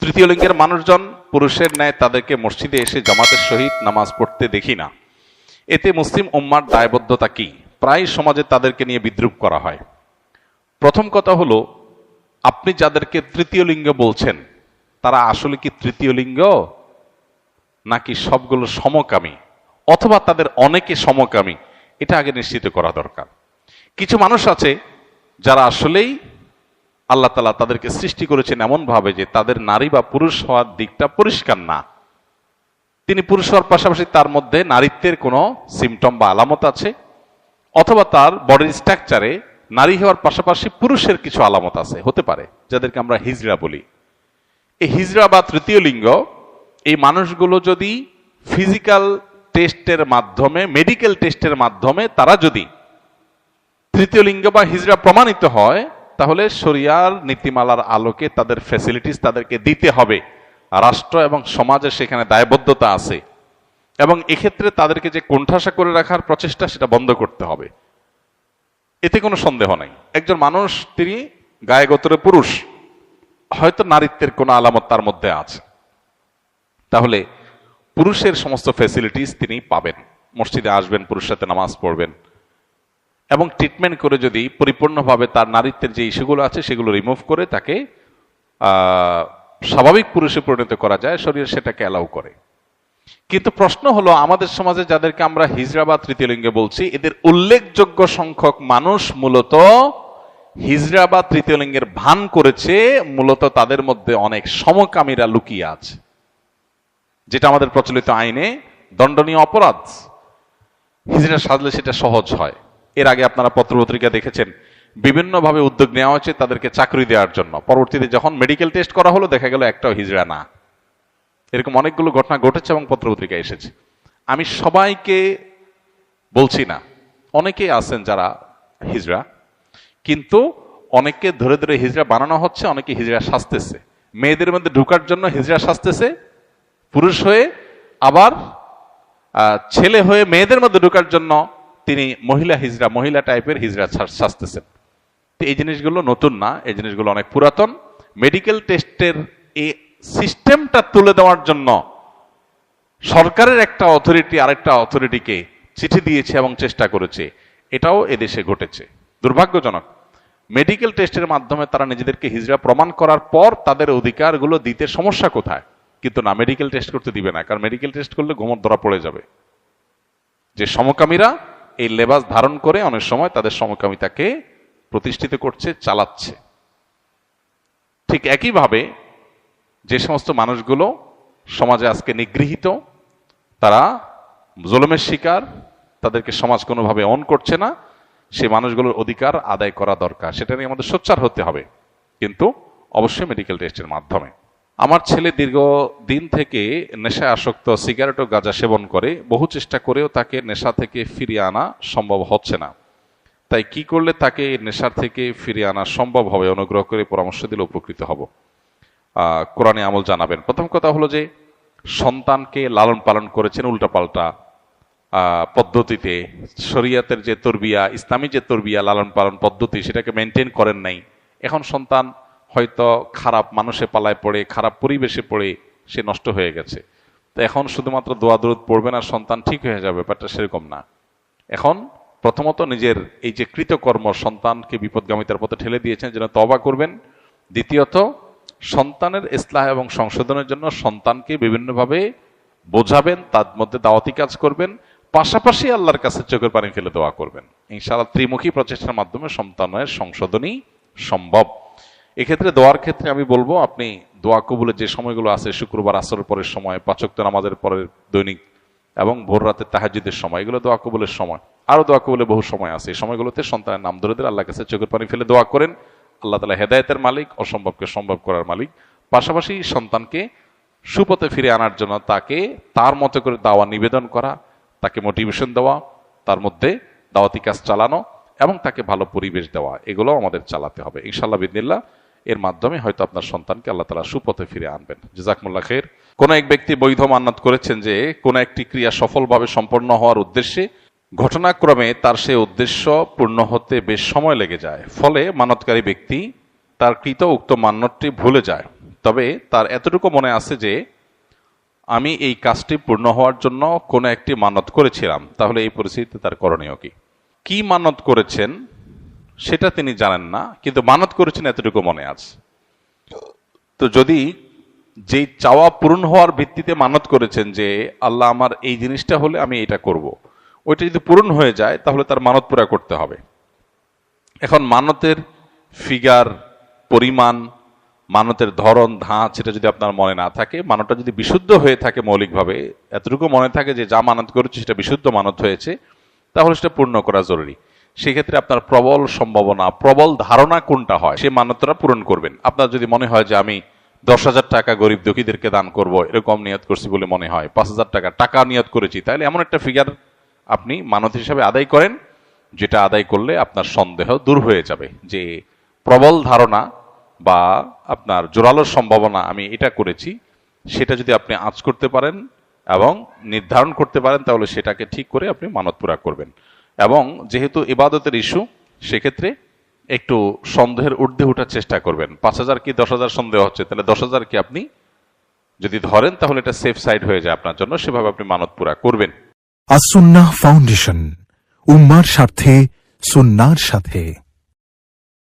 তৃতীয় লিঙ্গের মানুষজন পুরুষের ন্যায় তাদেরকে মসজিদে এসে জামাতের সহিত নামাজ পড়তে দেখি না। এতে মুসলিম উম্মার দায়বদ্ধতা কি? প্রায় সমাজে তাদেরকে নিয়ে বিদ্রূপ করা হয়। প্রথম কথা হলো, আপনি যাদেরকে তৃতীয় লিঙ্গ বলছেন তারা আসলে কি তৃতীয় লিঙ্গ, নাকি সবগুলো সমকামী, অথবা তাদের অনেকে সমকামী? এটা আগে নিশ্চিত করা দরকার। কিছু মানুষ আছে যারা আসলেই আল্লাহ তাআলা তাদেরকে সৃষ্টি করেছেন এমন ভাবে যে তাদের নারী বা পুরুষ হওয়ার দিকটা পরিষ্কার না। তিনি পুরুষ হওয়ার পাশাপাশি তার মধ্যে নারীত্বের কোনো সিমটম বা আলামত আছে, অথবা তার বডির স্ট্রাকচারে নারী হওয়ার পাশাপাশি পুরুষের কিছু আলামত আছে, হতে পারে, যাদেরকে আমরা হিজড়া বলি। এই হিজড়া বা তৃতীয় লিঙ্গ, এই মানুষগুলো যদি ফিজিক্যাল টেস্টের মাধ্যমে, মেডিকেল টেস্টের মাধ্যমে তারা যদি তৃতীয় লিঙ্গ বা হিজড়া প্রমাণিত হয়, তাহলে শরিয়ার নীতিমালার আলোকে তাদের ফ্যাসিলিটিস তাদেরকে দিতে হবে। রাষ্ট্র এবং সমাজের সেখানে দায়বদ্ধতা আছে, এবং এক্ষেত্রে তাদেরকে যে কোণঠাসা করে রাখার প্রচেষ্টা, সেটা বন্ধ করতে হবে। এতে কোনো সন্দেহ নাই। একজন মানুষ, তিনি গায়ে গোত্রে পুরুষ, হয়তো নারীত্বের কোনো আলামত তার মধ্যে আছে, তাহলে পুরুষের সমস্ত ফ্যাসিলিটিস তিনি পাবেন। মসজিদে আসবেন, পুরুষের সাথে নামাজ পড়বেন, এবং ট্রিটমেন্ট করে যদি পরিপূর্ণভাবে তার নারীত্বের যে ইস্যুগুলো আছে সেগুলো রিমুভ করে তাকে স্বাভাবিক পুরুষে পরিণত করা যায়, শরীর সেটাকে অ্যালাউ করে। কিন্তু প্রশ্ন হলো, আমাদের সমাজে যাদেরকে আমরা হিজড়া বা তৃতীয় লিঙ্গে বলছি, এদের উল্লেখযোগ্য সংখ্যক মানুষ মূলত হিজড়া বা তৃতীয় লিঙ্গের ভান করেছে। মূলত তাদের মধ্যে অনেক সমকামীরা লুকিয়ে আছে, যেটা আমাদের প্রচলিত আইনে দণ্ডনীয় অপরাধ। হিজড়া সাজলে সেটা সহজ হয়। এর আগে আপনারা পত্রপত্রিকা দেখেছেন, বিভিন্নভাবে উদ্যোগ নেওয়া হয়েছে তাদেরকে চাকরি দেওয়ার জন্য। পরবর্তীতে যখন মেডিকেল টেস্ট করা হলো, দেখা গেল একটাও হিজড়া না। এরকম অনেকগুলো ঘটনা ঘটেছে এবং পত্রপত্রিকায় এসেছে। আমি সবাইকে বলছি না, অনেকেই আছেন যারা হিজড়া, কিন্তু অনেককে ধরে ধরে হিজড়া বানানো হচ্ছে, অনেকে হিজড়া সাজতেছে। মেয়েদের মধ্যে ঢুকার জন্য হিজড়া সাজতেছে পুরুষ হয়ে, আবার ছেলে হয়ে মেয়েদের মধ্যে ঢুকার জন্য তিনি মহিলা হিজড়া, মহিলা টাইপের হিজড়া সাজতেছেন। তো এই জিনিসগুলো নতুন না, এই জিনিসগুলো অনেক পুরাতন। মেডিকেল টেস্টের এই সিস্টেমটা তুলে দেওয়ার জন্য সরকারের একটা অথরিটি আরেকটা অথরিটিকে চিঠি দিয়েছে এবং চেষ্টা করেছে, এটাও এদেশে ঘটেছে। দুর্ভাগ্যজনক। মেডিকেল টেস্টের মাধ্যমে তারা নিজেদেরকে হিজড়া প্রমাণ করার পর তাদের অধিকারগুলো দিতে সমস্যা কোথায়? কিন্তু না, মেডিকেল টেস্ট করতে দিবে না, কারণ মেডিকেল টেস্ট করলে ঘুমট ধরা পড়ে যাবে যে সমকামীরা এই লেবাস ধারণ করে অনেক সময় তাদের সমকামিতাকে প্রতিষ্ঠিত করছে, চালাচ্ছে। ঠিক একইভাবে যে সমস্ত মানুষগুলো সমাজে আজকে নিগৃহীত, তারা জুলুমের শিকার, তাদেরকে সমাজ কোনোভাবে অন করছে না, সেই মানুষগুলোর অধিকার আদায় করা দরকার। সেটা নিয়ে আমাদের সোচ্চার হতে হবে, কিন্তু অবশ্যই মেডিকেল টেস্টের মাধ্যমে। আমার ছেলে দীর্ঘদিন থেকে নেশায় আসক্ত, সিগারেট ও গাঁজা সেবন করে। বহু চেষ্টা করেও তাকে নেশা থেকে ফিরিয়ে আনা সম্ভব হচ্ছে না। তাই কি করলে তাকে নেশার থেকে ফিরিয়ে আনা সম্ভব হবে? অনুগ্রহ করে পরামর্শ দিলে উপকৃত হব। কোরআনে আমল জানাবেন। প্রথম কথা হলো যে, সন্তানকে লালন পালন করেছেন উল্টাপাল্টা পদ্ধতিতে। শরিয়াতের যে তরবিয়া, ইসলামী যে তরবিয়া লালন পালন পদ্ধতি, সেটাকে মেনটেন করেন নাই। এখন সন্তান হয়তো খারাপ মানুষে পালায় পড়ে, খারাপ পরিবেশে পড়ে সে নষ্ট হয়ে গেছে। তো এখন শুধুমাত্র দোয়া দরুদ পড়বেন আর সন্তান ঠিক হয়ে যাবে, ব্যাপারটা সেরকম না। এখন প্রথমত নিজের এই যে কৃতকর্ম, সন্তানকে বিপদগামিতার পথে ঠেলে দিয়েছেন, যেন তওবা করবেন। দ্বিতীয়ত, সন্তানের ইসলাহ এবং সংশোধনের জন্য সন্তানকে বিভিন্নভাবে বোঝাবেন, তার মধ্যে দাওয়াতি কাজ করবেন, পাশাপাশি আল্লাহর কাছে চোখের পানি ফেলে দোয়া করবেন। ইনশাআল্লাহ ত্রিমুখী প্রচেষ্টার মাধ্যমে সন্তানের সংশোধনই সম্ভব। এক্ষেত্রে দোয়ার ক্ষেত্রে আমি বলবো, আপনি দোয়া কবুলের যে সময়গুলো আছে, শুক্রবার আসরের পরের সময়, 5 ওয়াক্ত নামাজের পরের দৈনিক, এবং ভোর রাতে তাহাজ্জুদের সময়, এগুলো দোয়া কবুলের সময়। আরো দোয়া কবুলের বহু সময় আছে। এই সময়গুলোতে সন্তানের নাম ধরে আল্লাহর কাছে চোখের পানি ফেলে দোয়া করেন। আল্লাহ তাআলা হেদায়েতের মালিক, অসম্ভবকে সম্ভব করার মালিক। পাশাপাশি সন্তানকে সুপথে ফিরে আনার জন্য তাকে তার মতো করে দাওয়া নিবেদন করা, তাকে মোটিভেশন দেওয়া, তার মধ্যে দাওয়াতি কাজ চালানো এবং তাকে ভালো পরিবেশ দেওয়া, এগুলো আমাদের চালাতে হবে ইনশাআল্লাহ বিদিনিল্লাহ। এর মাধ্যমে হয়তো আপনার সন্তানকে আল্লাহ তাআলা সুপথে ফিরে আনবেন। জাযাকুমুল্লাহ খাইর। কোন এক ব্যক্তি বৈধ মান্নাত করেছেন যে কোন একটি ক্রিয়া সফলভাবে সম্পন্ন হওয়ার উদ্দেশ্যে ঘটনাক্রমে তার সেই উদ্দেশ্য পূর্ণ হতে বেশ সময় লেগে যায়। ফলে মানতকারী ব্যক্তি তার কৃত উক্ত মান্যতটি ভুলে যায়। তবে তার এতটুকু মনে আছে যে আমি এই কাজটি পূর্ণ হওয়ার জন্য কোনো একটি মানত করেছিলাম, তাহলে এই পরিস্থিতিতে তার করণীয় কি মানত করেছেন সেটা তিনি জানেন না, কিন্তু মানত করেছেন এতটুকু মনে আছে। তো যদি যেই চাওয়া পূরণ হওয়ার ভিত্তিতে মানত করেছেন যে আল্লাহ আমার এই জিনিসটা হলে আমি এটা করব, ওইটা যদি পূরণ হয়ে যায় তাহলে তার মানত পুরা করতে হবে। এখন মানতের ফিগার, পরিমাণ, মানতের ধরন, ধাঁচ সেটা যদি আপনার মনে না থাকে, মানতটা যদি বিশুদ্ধ হয়ে থাকে, মৌলিকভাবে এতটুকু মনে থাকে যে যা মানত করেছে সেটা বিশুদ্ধ মানত হয়েছে, তাহলে সেটা পূর্ণ করা জরুরি। সেক্ষেত্রে আপনার প্রবল সম্ভাবনা, প্রবল ধারণা কোনটা হয় সেই মানতটা পূরণ করবেন। আপনার যদি মনে হয় যে আমি 10,000 টাকা গরিব দুঃখীদেরকে দান করব, এরকম নিয়ত করছি বলে মনে হয়, 5,000 টাকা নিয়ত করেছি, তাহলে এমন একটা ফিগার আপনি মানত হিসাবে আদায় করেন, যেটা আদায় করলে আপনার সন্দেহ দূর হয়ে যাবে যে প্রবল ধারণা বা আপনার জোরালো সম্ভাবনা আমি এটা করেছি, সেটা যদি আপনি আঁচ করতে পারেন এবং নির্ধারণ করতে পারেন তাহলে সেটাকে ঠিক করে আপনি মানত পুরা করবেন। এবং যেহেতু ইবাদতের ইস্যু, সেক্ষেত্রে একটু সন্দেহের ঊর্ধ্বে ওঠার চেষ্টা করবেন। 5,000 কি 10,000 সন্দেহ হচ্ছে, তাহলে 10,000 কি আপনি যদি ধরেন তাহলে এটা সেফ সাইড হয়ে যায় আপনার জন্য, সেভাবে আপনি মানত পুরা করবেন। আসুন্নাহ ফাউন্ডেশন, উম্মার স্বার্থে সুন্নাহর সাথে।